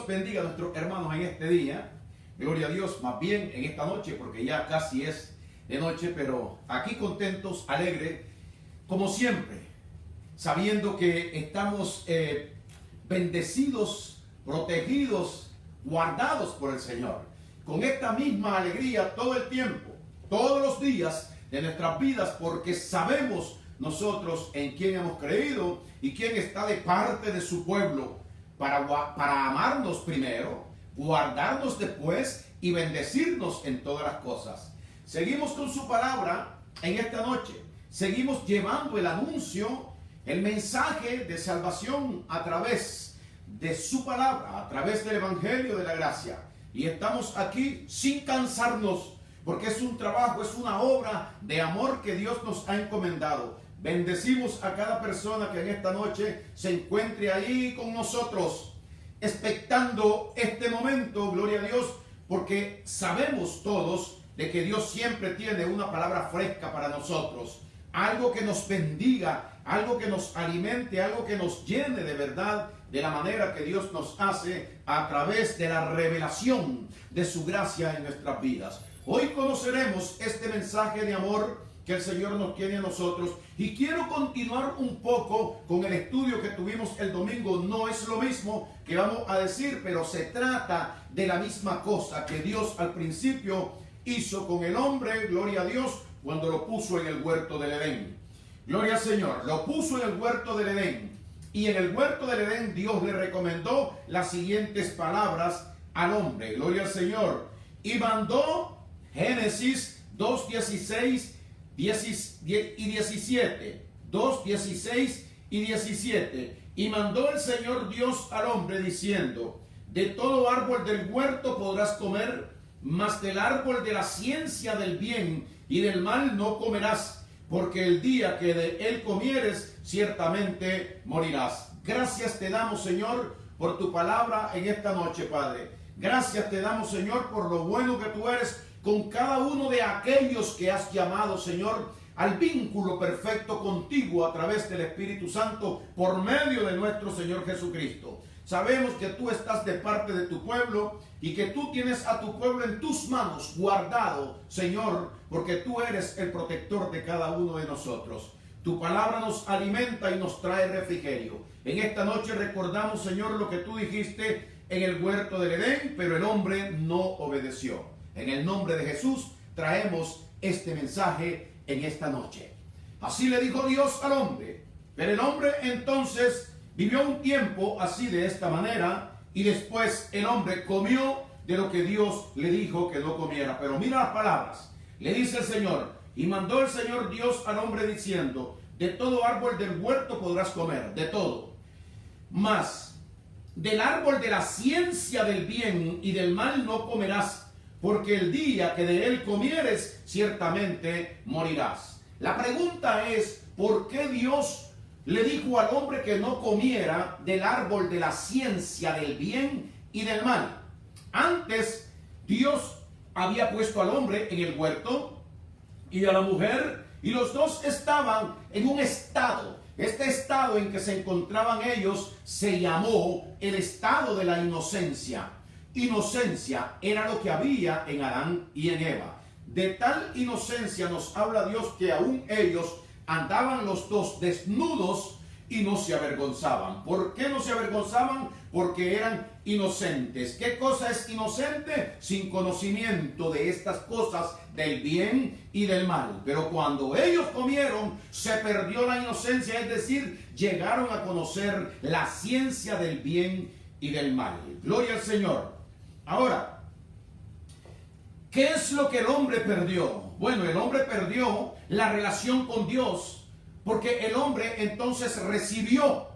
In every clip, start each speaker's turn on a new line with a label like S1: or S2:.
S1: Dios bendiga a nuestros hermanos en este día. Gloria a Dios, más bien en esta noche, porque ya casi es de noche, pero aquí contentos, alegres, como siempre, sabiendo que estamos bendecidos, protegidos, guardados por el Señor. Con esta misma alegría todo el tiempo, todos los días de nuestras vidas, porque sabemos nosotros en quién hemos creído y quién está de parte de su pueblo para amarnos primero, guardarnos después y bendecirnos en todas las cosas. Seguimos con su palabra en esta noche. Seguimos llevando el anuncio, el mensaje de salvación a través de su palabra, a través del Evangelio de la Gracia. Y estamos aquí sin cansarnos, porque es un trabajo, es una obra de amor que Dios nos ha encomendado. Bendecimos a cada persona que en esta noche se encuentre ahí con nosotros, expectando este momento, gloria a Dios, porque sabemos todos de que Dios siempre tiene una palabra fresca para nosotros, algo que nos bendiga, algo que nos alimente, algo que nos llene de verdad, de la manera que Dios nos hace a través de la revelación de su gracia en nuestras vidas. Hoy conoceremos este mensaje de amor que el Señor nos tiene a nosotros, y quiero continuar un poco con el estudio que tuvimos el domingo. No es lo mismo que vamos a decir, pero se trata de la misma cosa que Dios al principio hizo con el hombre, gloria a Dios, cuando lo puso en el huerto del Edén. Gloria al Señor, lo puso en el huerto del Edén, y en el huerto del Edén Dios le recomendó las siguientes palabras al hombre, gloria al Señor, y mandó, Génesis 2:16 y 17, 2:16 y 17, y mandó el Señor Dios al hombre diciendo: de todo árbol del huerto podrás comer, mas del árbol de la ciencia del bien y del mal no comerás, porque el día que de él comieres, ciertamente morirás. Gracias te damos, Señor, por tu palabra en esta noche, Padre. Gracias te damos, Señor, por lo bueno que tú eres con cada uno de aquellos que has llamado, Señor, al vínculo perfecto contigo a través del Espíritu Santo por medio de nuestro Señor Jesucristo. Sabemos que tú estás de parte de tu pueblo y que tú tienes a tu pueblo en tus manos guardado, Señor, porque tú eres el protector de cada uno de nosotros. Tu palabra nos alimenta y nos trae refrigerio. En esta noche recordamos, Señor, lo que tú dijiste en el huerto del Edén, pero el hombre no obedeció. En el nombre de Jesús traemos este mensaje en esta noche. Así le dijo Dios al hombre. Pero el hombre entonces vivió un tiempo así, de esta manera, y después el hombre comió de lo que Dios le dijo que no comiera. Pero mira las palabras. Le dice el Señor: y mandó el Señor Dios al hombre diciendo: de todo árbol del huerto podrás comer, de todo, mas del árbol de la ciencia del bien y del mal no comerás, porque el día que de él comieres, ciertamente morirás. La pregunta es: ¿por qué Dios le dijo al hombre que no comiera del árbol de la ciencia del bien y del mal? Antes, Dios había puesto al hombre en el huerto y a la mujer, y los dos estaban en un estado. Este estado en que se encontraban ellos se llamó el estado de la inocencia. Inocencia era lo que había en Adán y en Eva. De tal inocencia nos habla Dios que aún ellos andaban los dos desnudos y no se avergonzaban. ¿Por qué no se avergonzaban? Porque eran inocentes. ¿Qué cosa es inocente? Sin conocimiento de estas cosas del bien y del mal. Pero cuando ellos comieron, se perdió la inocencia, es decir, llegaron a conocer la ciencia del bien y del mal. Gloria al Señor. Ahora, ¿qué es lo que el hombre perdió? Bueno, el hombre perdió la relación con Dios, porque el hombre entonces recibió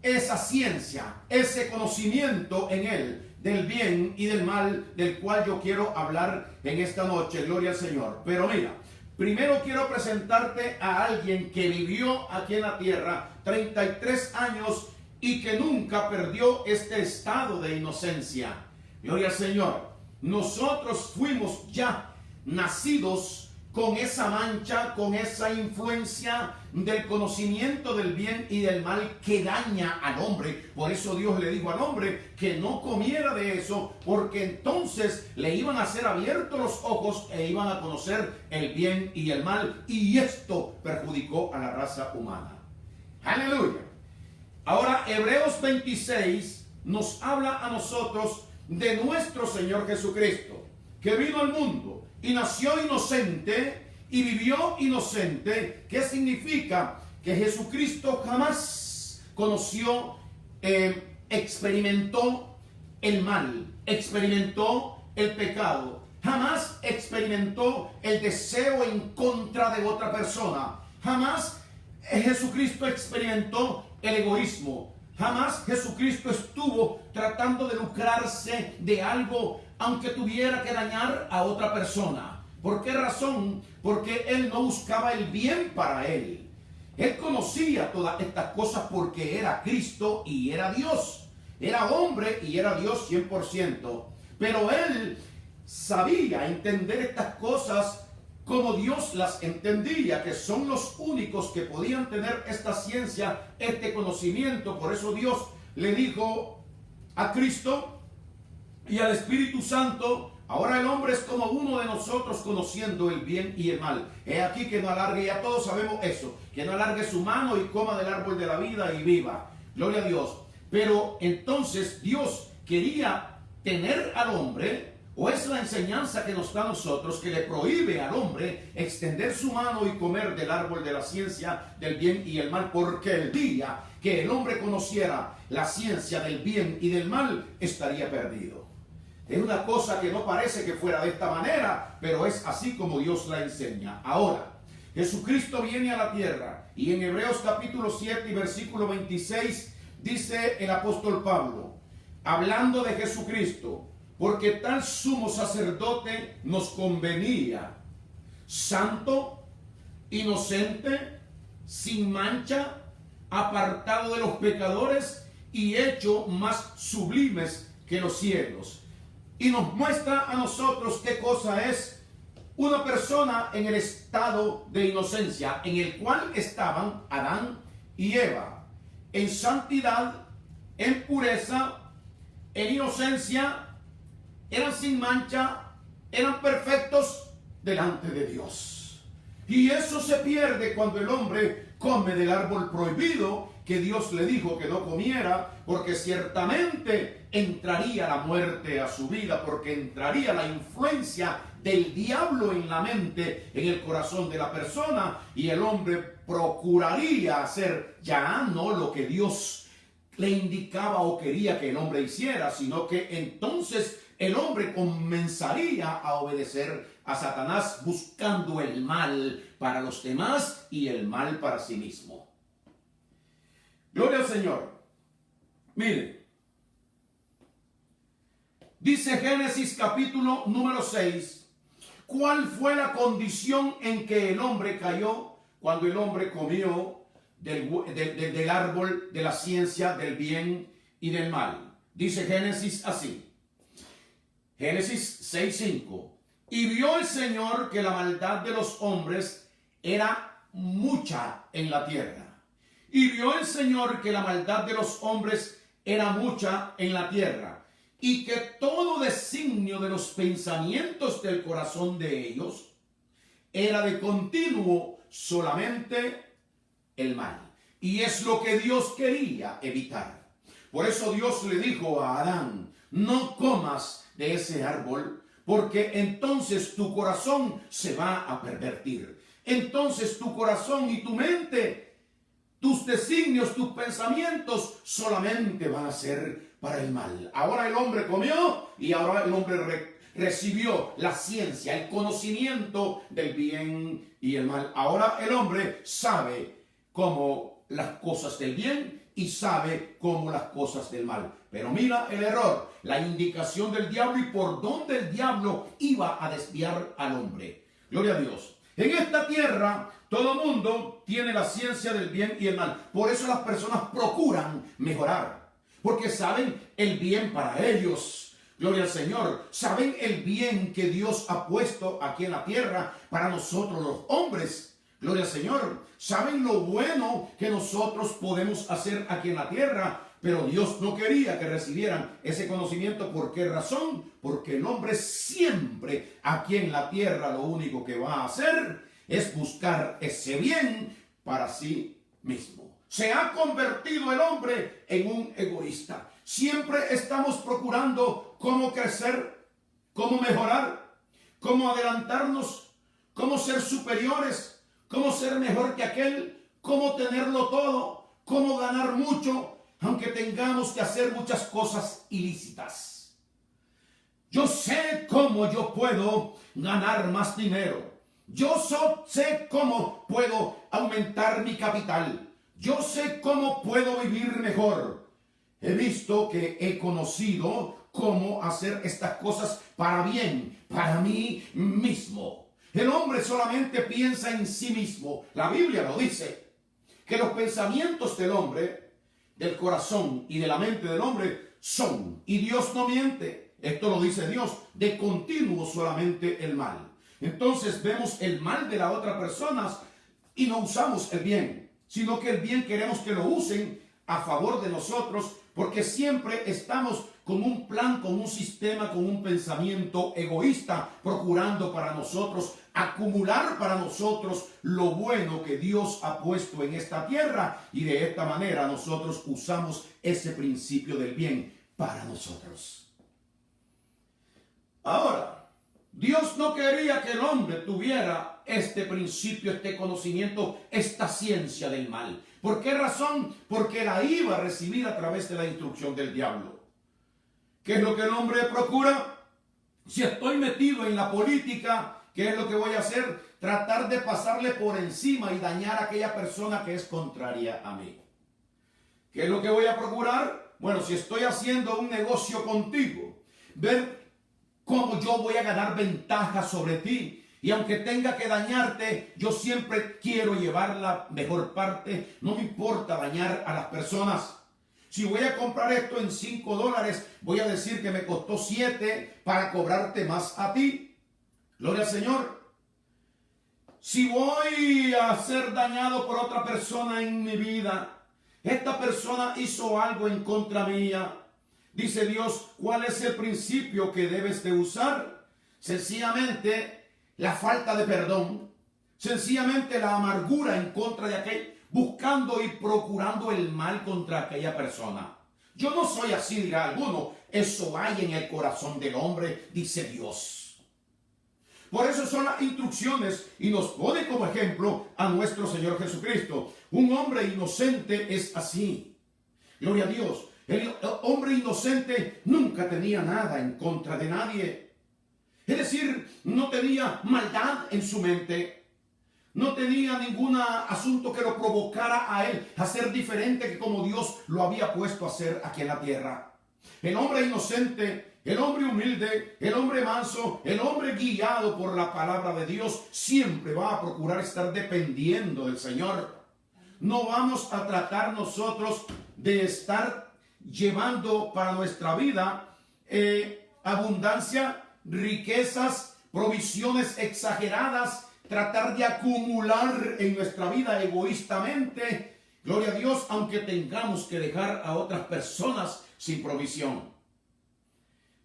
S1: esa ciencia, ese conocimiento en él del bien y del mal, del cual yo quiero hablar en esta noche. Gloria al Señor. Pero mira, primero quiero presentarte a alguien que vivió aquí en la tierra 33 años y que nunca perdió este estado de inocencia. Gloria al Señor. Nosotros fuimos ya nacidos con esa mancha, con esa influencia del conocimiento del bien y del mal que daña al hombre. Por eso Dios le dijo al hombre que no comiera de eso, porque entonces le iban a ser abiertos los ojos e iban a conocer el bien y el mal, y esto perjudicó a la raza humana. Aleluya. Ahora Hebreos 26 nos habla a nosotros de nuestro Señor Jesucristo, que vino al mundo y nació inocente y vivió inocente. ¿Qué significa? Que Jesucristo jamás conoció, experimentó el mal, experimentó el pecado, jamás experimentó el deseo en contra de otra persona, jamás Jesucristo experimentó el egoísmo, jamás Jesucristo estuvo tratando de lucrarse de algo aunque tuviera que dañar a otra persona. ¿Por qué razón? Porque Él no buscaba el bien para Él. Él conocía todas estas cosas porque era Cristo y era Dios. Era hombre y era Dios 100%. Pero Él sabía entender estas cosas como Dios las entendía, que son los únicos que podían tener esta ciencia, este conocimiento. Por eso Dios le dijo a Cristo y al Espíritu Santo: ahora el hombre es como uno de nosotros, conociendo el bien y el mal. He aquí que no alargue, ya todos sabemos eso, que no alargue su mano y coma del árbol de la vida y viva. Gloria a Dios. Pero entonces Dios quería tener al hombre, o es la enseñanza que nos da a nosotros, que le prohíbe al hombre extender su mano y comer del árbol de la ciencia del bien y el mal, porque el día que el hombre conociera la ciencia del bien y del mal, estaría perdido. Es una cosa que no parece que fuera de esta manera, pero es así como Dios la enseña. Ahora, Jesucristo viene a la tierra, y en Hebreos capítulo 7 y versículo 26 dice el apóstol Pablo, hablando de Jesucristo: porque tal sumo sacerdote nos convenía, santo, inocente, sin mancha, apartado de los pecadores y hecho más sublimes que los cielos. Y nos muestra a nosotros qué cosa es una persona en el estado de inocencia en el cual estaban Adán y Eva, en santidad, en pureza, en inocencia. Eran sin mancha, eran perfectos delante de Dios. Y eso se pierde cuando el hombre come del árbol prohibido, que Dios le dijo que no comiera, porque ciertamente entraría la muerte a su vida, porque entraría la influencia del diablo en la mente, en el corazón de la persona, y el hombre procuraría hacer ya no lo que Dios le indicaba o quería que el hombre hiciera, sino que entonces el hombre comenzaría a obedecer a Satanás, buscando el mal para los demás y el mal para sí mismo. Gloria al Señor. Miren, dice Génesis capítulo número 6, ¿cuál fue la condición en que el hombre cayó cuando el hombre comió del árbol de la ciencia del bien y del mal? Dice Génesis así. Génesis 6:5. Y vio el Señor que la maldad de los hombres era mucha en la tierra. Y vio el Señor que la maldad de los hombres era mucha en la tierra, y que todo designio de los pensamientos del corazón de ellos era de continuo solamente el mal. Y es lo que Dios quería evitar. Por eso Dios le dijo a Adán: no comas de ese árbol, porque entonces tu corazón se va a pervertir. Entonces tu corazón y tu mente, tus designios, tus pensamientos solamente van a ser para el mal. Ahora el hombre comió y ahora el hombre recibió la ciencia, el conocimiento del bien y el mal. Ahora el hombre sabe cómo las cosas del bien y sabe cómo las cosas del mal. Pero mira el error, la indicación del diablo y por dónde el diablo iba a desviar al hombre. Gloria a Dios. En esta tierra todo mundo tiene la ciencia del bien y el mal. Por eso las personas procuran mejorar, porque saben el bien para ellos, Gloria al Señor. Saben el bien que Dios ha puesto aquí en la tierra para nosotros los hombres. Gloria al Señor. Saben lo bueno que nosotros podemos hacer aquí en la tierra. Pero Dios no quería que recibieran ese conocimiento. ¿Por qué razón? Porque el hombre siempre aquí en la tierra lo único que va a hacer es buscar ese bien para sí mismo. Se ha convertido el hombre en un egoísta. Siempre estamos procurando cómo crecer, cómo mejorar, cómo adelantarnos, cómo ser superiores, cómo ser mejor que aquel, cómo tenerlo todo, cómo ganar mucho, aunque tengamos que hacer muchas cosas ilícitas. Yo sé cómo yo puedo ganar más dinero. Yo sé cómo puedo aumentar mi capital. Yo sé cómo puedo vivir mejor. He visto que he conocido cómo hacer estas cosas para bien, para mí mismo. El hombre solamente piensa en sí mismo. La Biblia lo dice, que los pensamientos del hombre, del corazón y de la mente del hombre son, y Dios no miente, esto lo dice Dios, de continuo solamente el mal. Entonces vemos el mal de la otra persona y no usamos el bien, sino que el bien queremos que lo usen a favor de nosotros, porque siempre estamos con un plan, con un sistema, con un pensamiento egoísta, procurando para nosotros acumular para nosotros lo bueno que Dios ha puesto en esta tierra, y de esta manera nosotros usamos ese principio del bien para nosotros. Ahora, Dios no quería que el hombre tuviera este principio, este conocimiento, esta ciencia del mal. ¿Por qué razón? Porque la iba a recibir a través de la instrucción del diablo. ¿Qué es lo que el hombre procura? Si estoy metido en la política, ¿qué es lo que voy a hacer? Tratar de pasarle por encima y dañar a aquella persona que es contraria a mí. ¿Qué es lo que voy a procurar? Bueno, si estoy haciendo un negocio contigo, ver cómo yo voy a ganar ventaja sobre ti. Y aunque tenga que dañarte, yo siempre quiero llevar la mejor parte. No me importa dañar a las personas. Si voy a comprar esto en $5, voy a decir que me costó 7 para cobrarte más a ti. Gloria al Señor. Si voy a ser dañado por otra persona en mi vida, esta persona hizo algo en contra mía. Dice Dios, ¿cuál es el principio que debes de usar? Sencillamente la falta de perdón, sencillamente la amargura en contra de aquel, buscando y procurando el mal contra aquella persona. Yo no soy así, dirá alguno. Eso hay en el corazón del hombre, dice Dios. Por eso son las instrucciones, y nos pone como ejemplo a nuestro Señor Jesucristo. Un hombre inocente es así. Gloria a Dios. El hombre inocente nunca tenía nada en contra de nadie. Es decir, no tenía maldad en su mente. No tenía ningún asunto que lo provocara a él a ser diferente que como Dios lo había puesto a ser aquí en la tierra. El hombre inocente, el hombre humilde, el hombre manso, el hombre guiado por la palabra de Dios, siempre va a procurar estar dependiendo del Señor. No vamos a tratar nosotros de estar llevando para nuestra vida abundancia, riquezas, provisiones exageradas, tratar de acumular en nuestra vida egoístamente, gloria a Dios, aunque tengamos que dejar a otras personas sin provisión.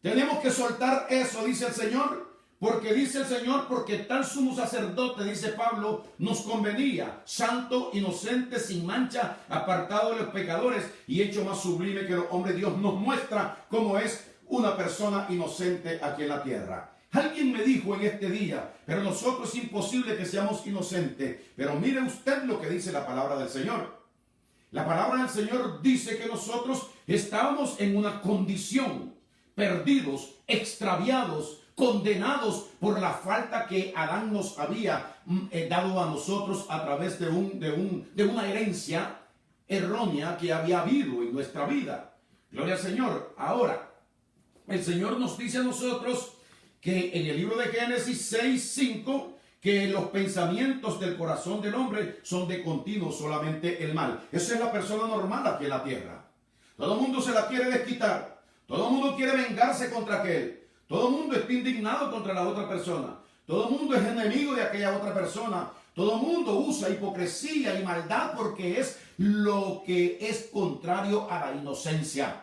S1: Tenemos que soltar eso, dice el Señor, porque dice el Señor, porque tal sumo sacerdote, dice Pablo, nos convenía, santo, inocente, sin mancha, apartado de los pecadores y hecho más sublime que los hombres. Dios nos muestra cómo es una persona inocente aquí en la tierra. Alguien me dijo en este día, pero nosotros es imposible que seamos inocentes. Pero mire usted lo que dice la palabra del Señor. La palabra del Señor dice que nosotros estábamos en una condición, perdidos, extraviados, condenados por la falta que Adán nos había dado a nosotros a través de una herencia errónea que había habido en nuestra vida. Gloria al Señor. Ahora, el Señor nos dice a nosotros que en el libro de Génesis 6:5, que los pensamientos del corazón del hombre son de continuo solamente el mal. Esa es la persona normal aquí en la tierra. Todo el mundo se la quiere desquitar. Todo el mundo quiere vengarse contra aquel. Todo el mundo está indignado contra la otra persona. Todo el mundo es enemigo de aquella otra persona. Todo el mundo usa hipocresía y maldad porque es lo que es contrario a la inocencia.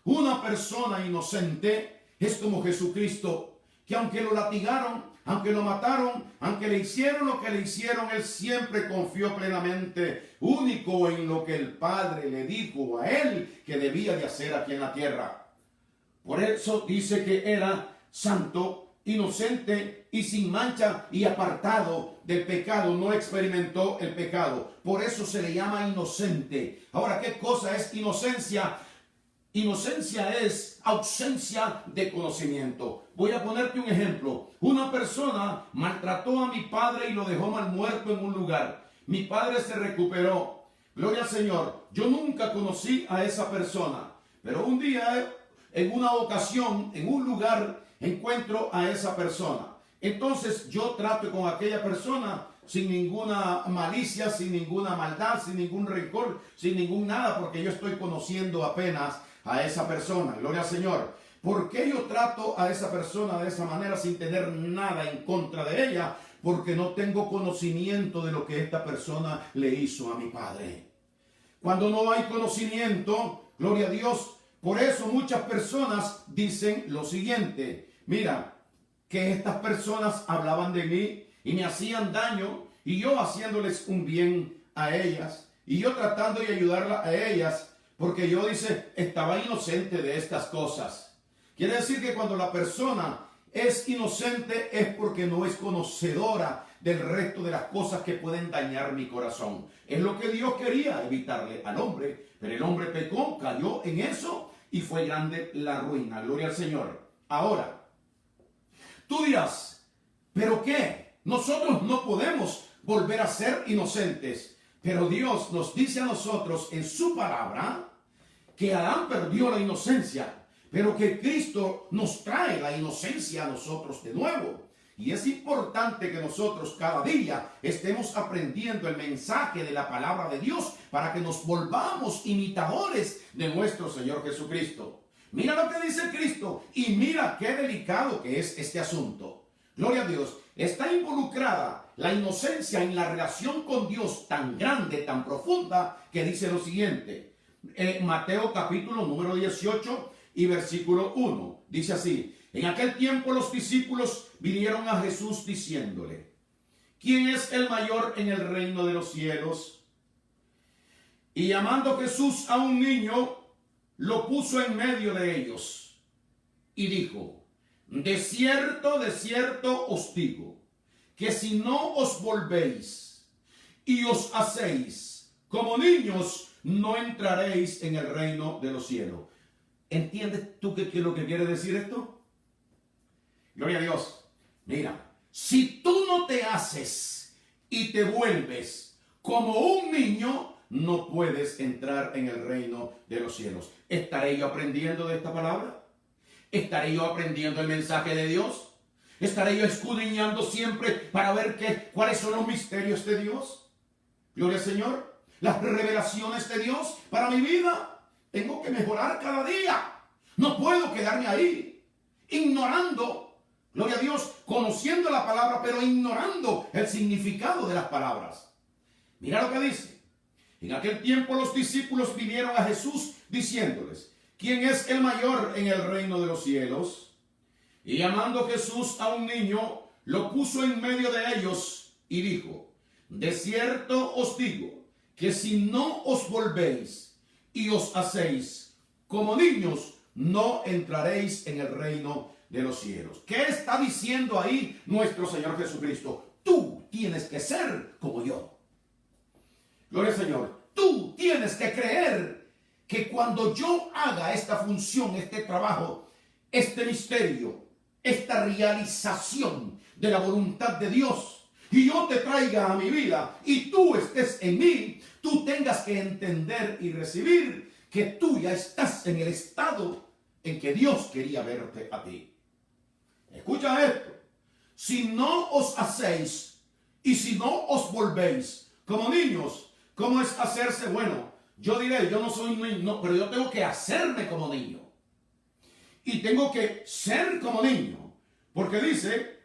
S1: Una persona inocente es como Jesucristo, que aunque lo latigaron, aunque lo mataron, aunque le hicieron lo que le hicieron, él siempre confió plenamente, único en lo que el Padre le dijo a él que debía de hacer aquí en la tierra. Por eso dice que era santo, inocente y sin mancha y apartado del pecado. No experimentó el pecado. Por eso se le llama inocente. Ahora, ¿qué cosa es inocencia? Inocencia es ausencia de conocimiento. Voy a ponerte un ejemplo. Una persona maltrató a mi padre y lo dejó mal muerto en un lugar. Mi padre se recuperó. Gloria al Señor. Yo nunca conocí a esa persona. Pero un día, en una ocasión, en un lugar, encuentro a esa persona. Entonces yo trato con aquella persona sin ninguna malicia, sin ninguna maldad, sin ningún rencor, sin ningún nada, porque yo estoy conociendo apenas a esa persona. Gloria al Señor. ¿Por qué yo trato a esa persona de esa manera sin tener nada en contra de ella? Porque no tengo conocimiento de lo que esta persona le hizo a mi padre. Cuando no hay conocimiento, gloria a Dios, por eso muchas personas dicen lo siguiente: mira, que estas personas hablaban de mí y me hacían daño, y yo haciéndoles un bien a ellas, y yo tratando de ayudarlas a ellas, porque yo, dice, estaba inocente de estas cosas. Quiere decir que cuando la persona es inocente es porque no es conocedora del resto de las cosas que pueden dañar mi corazón. Es lo que Dios quería evitarle al hombre, pero el hombre pecó, cayó en eso y fue grande la ruina. Gloria al Señor. Ahora, tú dirás, ¿pero qué? Nosotros no podemos volver a ser inocentes, pero Dios nos dice a nosotros en su palabra que Adán perdió la inocencia, pero que Cristo nos trae la inocencia a nosotros de nuevo. Y es importante que nosotros cada día estemos aprendiendo el mensaje de la palabra de Dios para que nos volvamos imitadores de nuestro Señor Jesucristo. Mira lo que dice Cristo y mira qué delicado que es este asunto. Gloria a Dios. Está involucrada la inocencia en la relación con Dios tan grande, tan profunda, que dice lo siguiente. Mateo capítulo número 18 y versículo 1. Dice así: en aquel tiempo los discípulos vinieron a Jesús diciéndole: ¿quién es el mayor en el reino de los cielos? Y llamando Jesús a un niño, lo puso en medio de ellos y dijo: de cierto os digo, que si no os volvéis y os hacéis como niños, no entraréis en el reino de los cielos. ¿Entiendes tú qué es lo que quiere decir esto? Gloria a Dios. Mira, si tú no te haces y te vuelves como un niño, no puedes entrar en el reino de los cielos. ¿Estaré yo aprendiendo de esta palabra? ¿Estaré yo aprendiendo el mensaje de Dios? ¿Estaré yo escudriñando siempre para ver cuáles son los misterios de Dios? Gloria al Señor. Las revelaciones de Dios para mi vida. Tengo que mejorar cada día. No puedo quedarme ahí ignorando, gloria a Dios, conociendo la palabra, pero ignorando el significado de las palabras. Mira lo que dice. En aquel tiempo los discípulos vinieron a Jesús diciéndoles: ¿quién es el mayor en el reino de los cielos? Y llamando Jesús a un niño, lo puso en medio de ellos y dijo: de cierto os digo, que si no os volvéis y os hacéis como niños, no entraréis en el reino de los cielos. ¿Qué está diciendo ahí nuestro Señor Jesucristo? Tú tienes que ser como yo. Gloria al Señor. Tú tienes que creer que cuando yo haga esta función, este trabajo, este misterio, esta realización de la voluntad de Dios, y yo te traiga a mi vida y tú estés en mí, tú tengas que entender y recibir que tú ya estás en el estado en que Dios quería verte a ti. Escucha esto: si no os hacéis y si no os volvéis como niños, ¿cómo es hacerse? Bueno, yo diré, yo no soy niño, no, pero yo tengo que hacerme como niño. y tengo que ser como niño. Porque dice,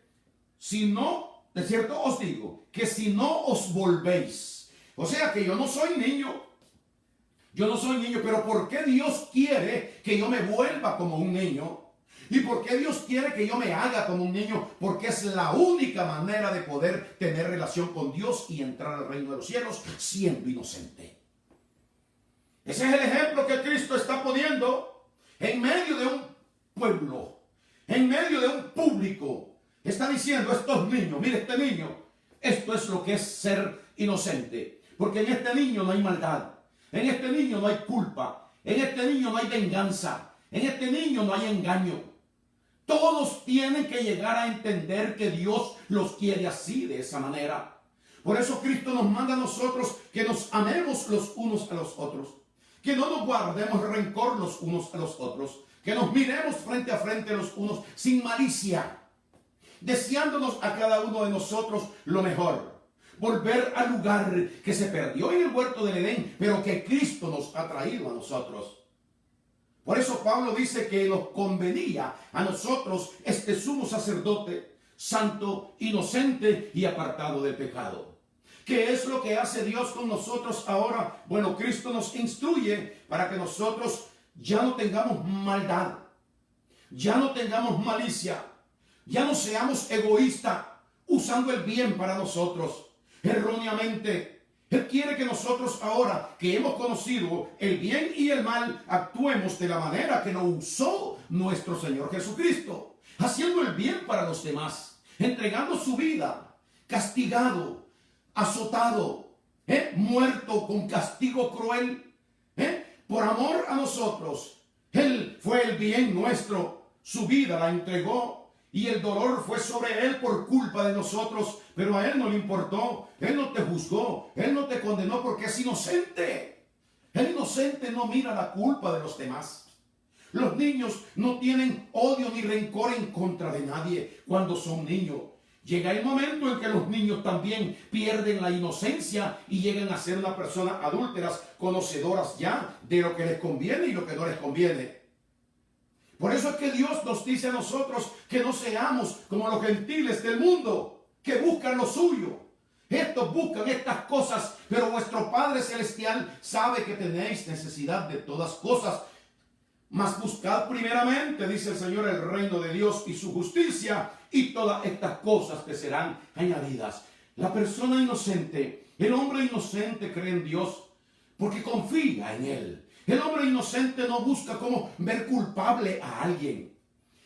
S1: si no, de cierto os digo, que si no os volvéis. O sea que yo no soy niño. Yo no soy niño, pero ¿por qué Dios quiere que yo me vuelva como un niño? ¿Y por qué Dios quiere que yo me haga como un niño? Porque es la única manera de poder tener relación con Dios y entrar al reino de los cielos siendo inocente. Ese es el ejemplo que Cristo está poniendo en medio de un pueblo, en medio de un público. Está diciendo a estos niños, mire este niño, esto es lo que es ser inocente. Porque en este niño no hay maldad, en este niño no hay culpa, en este niño no hay venganza, en este niño no hay engaño. Todos tienen que llegar a entender que Dios los quiere así, de esa manera. Por eso Cristo nos manda a nosotros que nos amemos los unos a los otros, que no nos guardemos rencor los unos a los otros, que nos miremos frente a frente los unos sin malicia, deseándonos a cada uno de nosotros lo mejor. Volver al lugar que se perdió en el huerto del Edén, pero que Cristo nos ha traído a nosotros. Por eso Pablo dice que nos convenía a nosotros este sumo sacerdote, santo, inocente y apartado del pecado. ¿Qué es lo que hace Dios con nosotros ahora? Bueno, Cristo nos instruye para que nosotros ya no tengamos maldad, ya no tengamos malicia, ya no seamos egoístas, usando el bien para nosotros erróneamente. Él quiere que nosotros ahora que hemos conocido el bien y el mal, actuemos de la manera que lo usó nuestro Señor Jesucristo, haciendo el bien para los demás, entregando su vida, castigado, azotado, muerto con castigo cruel, por amor a nosotros. Él fue el bien nuestro, su vida la entregó y el dolor fue sobre él por culpa de nosotros, pero a él no le importó. Él no te juzgó, él no te condenó porque es inocente. El inocente no mira la culpa de los demás. Los niños no tienen odio ni rencor en contra de nadie cuando son niños. Llega el momento en que los niños también pierden la inocencia y llegan a ser una persona adúlteras, conocedoras ya de lo que les conviene y lo que no les conviene. Por eso es que Dios nos dice a nosotros que no seamos como los gentiles del mundo, que buscan lo suyo. Estos buscan estas cosas, pero vuestro Padre Celestial sabe que tenéis necesidad de todas cosas. Mas buscad primeramente, dice el Señor, el reino de Dios y su justicia, y todas estas cosas te serán añadidas. La persona inocente, el hombre inocente cree en Dios porque confía en Él. El hombre inocente no busca cómo ver culpable a alguien,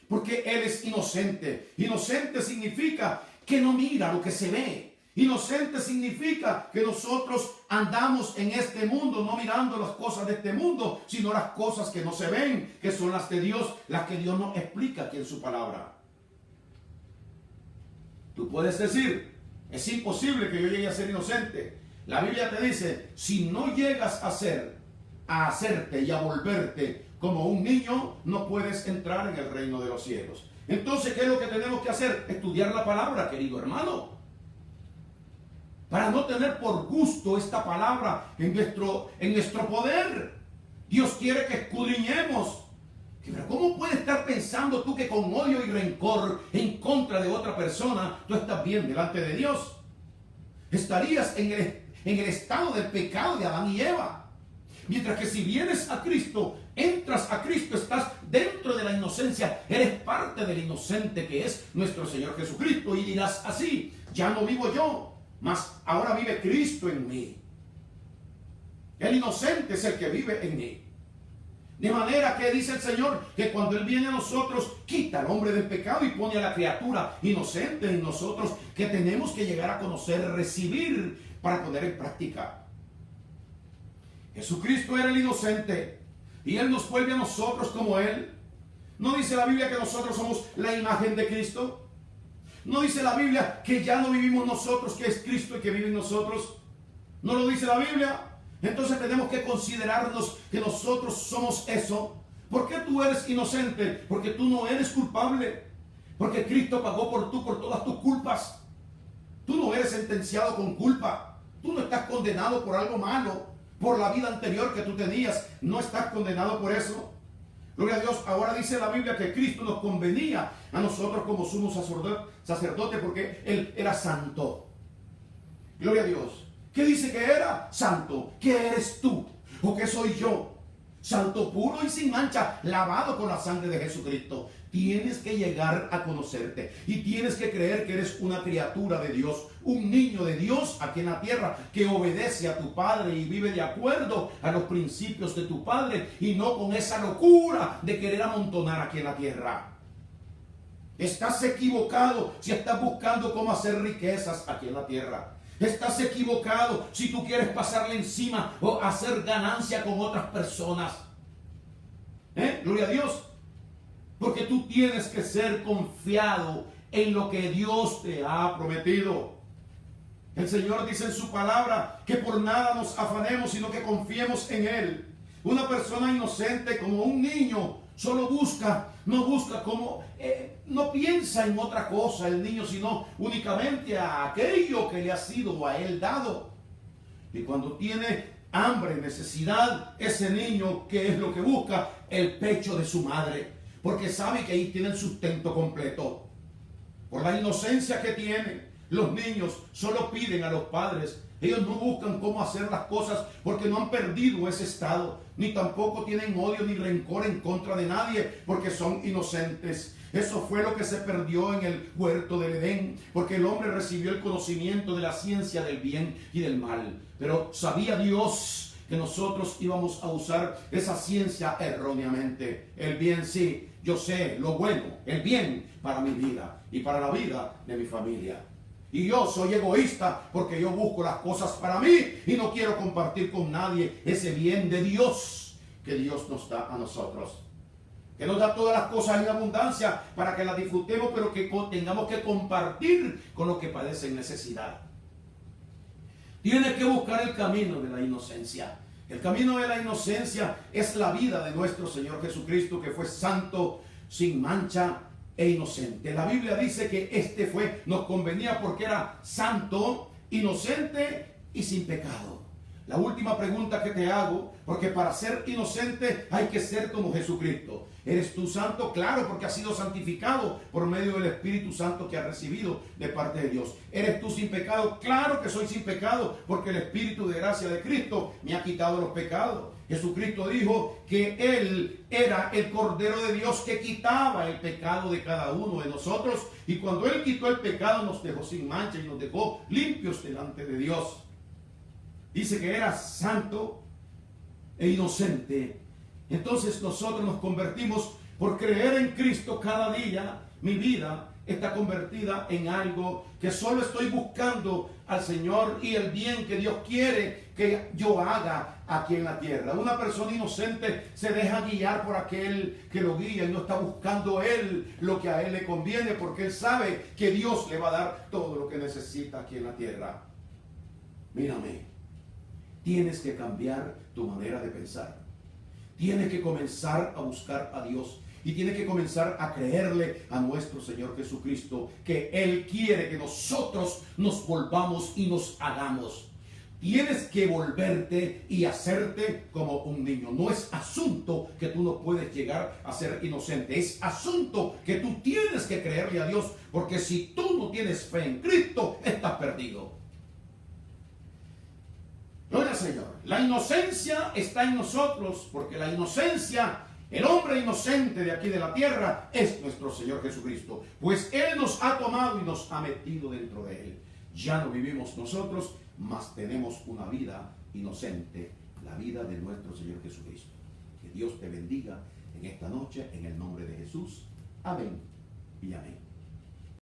S1: porque él es inocente. Inocente significa que no mira lo que se ve. Inocente significa que nosotros andamos en este mundo no mirando las cosas de este mundo, sino las cosas que no se ven, que son las de Dios, las que Dios nos explica aquí en su palabra. Tú puedes decir, es imposible que yo llegue a ser inocente. La Biblia te dice, si no llegas a hacerte y a volverte como un niño, no puedes entrar en el reino de los cielos. Entonces, ¿qué es lo que tenemos que hacer? Estudiar la palabra, querido hermano, para no tener por gusto esta palabra en nuestro poder. Dios quiere que escudriñemos. Pero ¿cómo puedes estar pensando tú que con odio y rencor en contra de otra persona tú estás bien delante de Dios? Estarías en el estado del pecado de Adán y Eva. Mientras que si vienes a Cristo, entras a Cristo, estás dentro de la inocencia, eres parte del inocente que es nuestro Señor Jesucristo. Y dirás así, ya no vivo yo, mas ahora vive Cristo en mí. El inocente es el que vive en mí. De manera que dice el Señor que cuando Él viene a nosotros, quita al hombre del pecado y pone a la criatura inocente en nosotros, que tenemos que llegar a conocer, recibir para poner en práctica. Jesucristo era el inocente y Él nos vuelve a nosotros como Él. ¿No dice la Biblia que nosotros somos la imagen de Cristo? ¿No dice la Biblia que ya no vivimos nosotros, que es Cristo el que vive en nosotros? ¿No lo dice la Biblia? Entonces tenemos que considerarnos que nosotros somos eso. ¿Por qué tú eres inocente? Porque tú no eres culpable. Porque Cristo pagó por todas tus culpas. Tú no eres sentenciado con culpa. Tú no estás condenado por algo malo, por la vida anterior que tú tenías. No estás condenado por eso. Gloria a Dios. Ahora dice la Biblia que Cristo nos convenía a nosotros como sumo sacerdote porque Él era santo. Gloria a Dios. ¿Qué dice que era? Santo. ¿Qué eres tú? ¿O qué soy yo? Santo, puro y sin mancha, lavado con la sangre de Jesucristo. Tienes que llegar a conocerte y tienes que creer que eres una criatura de Dios, un niño de Dios aquí en la tierra que obedece a tu Padre y vive de acuerdo a los principios de tu Padre y no con esa locura de querer amontonar aquí en la tierra. Estás equivocado si estás buscando cómo hacer riquezas aquí en la tierra. Estás equivocado si tú quieres pasarle encima o hacer ganancia con otras personas. Gloria a Dios. Porque tú tienes que ser confiado en lo que Dios te ha prometido. El Señor dice en su palabra que por nada nos afanemos, sino que confiemos en Él. Una persona inocente como un niño solo no piensa en otra cosa el niño, sino únicamente a aquello que le ha sido a él dado. Y cuando tiene hambre, necesidad, ese niño, ¿qué es lo que busca? El pecho de su madre, porque sabe que ahí tiene el sustento completo. Por la inocencia que tienen, los niños solo piden a los padres. Ellos no buscan cómo hacer las cosas porque no han perdido ese estado, ni tampoco tienen odio ni rencor en contra de nadie porque son inocentes. Eso fue lo que se perdió en el huerto del Edén, porque el hombre recibió el conocimiento de la ciencia del bien y del mal. Pero sabía Dios que nosotros íbamos a usar esa ciencia erróneamente. El bien sí, yo sé lo bueno, el bien para mi vida y para la vida de mi familia. Y yo soy egoísta porque yo busco las cosas para mí y no quiero compartir con nadie ese bien de Dios que Dios nos da a nosotros. Que nos da todas las cosas en abundancia para que las disfrutemos, pero que tengamos que compartir con los que padecen necesidad. Tienes que buscar el camino de la inocencia. El camino de la inocencia es la vida de nuestro Señor Jesucristo, que fue santo, sin mancha e inocente. La Biblia dice que nos convenía porque era santo, inocente y sin pecado. La última pregunta que te hago, porque para ser inocente hay que ser como Jesucristo. ¿Eres tú santo? Claro, porque has sido santificado por medio del Espíritu Santo que has recibido de parte de Dios. ¿Eres tú sin pecado? Claro que soy sin pecado, porque el Espíritu de gracia de Cristo me ha quitado los pecados. Jesucristo dijo que Él era el Cordero de Dios que quitaba el pecado de cada uno de nosotros. Y cuando Él quitó el pecado nos dejó sin mancha y nos dejó limpios delante de Dios. Dice que era santo e inocente. Entonces nosotros nos convertimos por creer en Cristo cada día. Mi vida está convertida en algo que solo estoy buscando al Señor y el bien que Dios quiere que yo haga aquí en la tierra. Una persona inocente se deja guiar por aquel que lo guía y no está buscando él lo que a él le conviene, porque él sabe que Dios le va a dar todo lo que necesita aquí en la tierra. Mírame. Tienes que cambiar tu manera de pensar. Tienes que comenzar a buscar a Dios. Y tienes que comenzar a creerle a nuestro Señor Jesucristo que Él quiere que nosotros nos volvamos y nos hagamos. Tienes que volverte y hacerte como un niño. No es asunto que tú no puedes llegar a ser inocente. Es asunto que tú tienes que creerle a Dios. Porque si tú no tienes fe en Cristo, estás perdido. Gloria al Señor. La inocencia está en nosotros, porque la inocencia, el hombre inocente de aquí de la tierra, es nuestro Señor Jesucristo. Pues Él nos ha tomado y nos ha metido dentro de Él. Ya no vivimos nosotros, mas tenemos una vida inocente, la vida de nuestro Señor Jesucristo. Que Dios te bendiga en esta noche, en el nombre de Jesús. Amén y amén.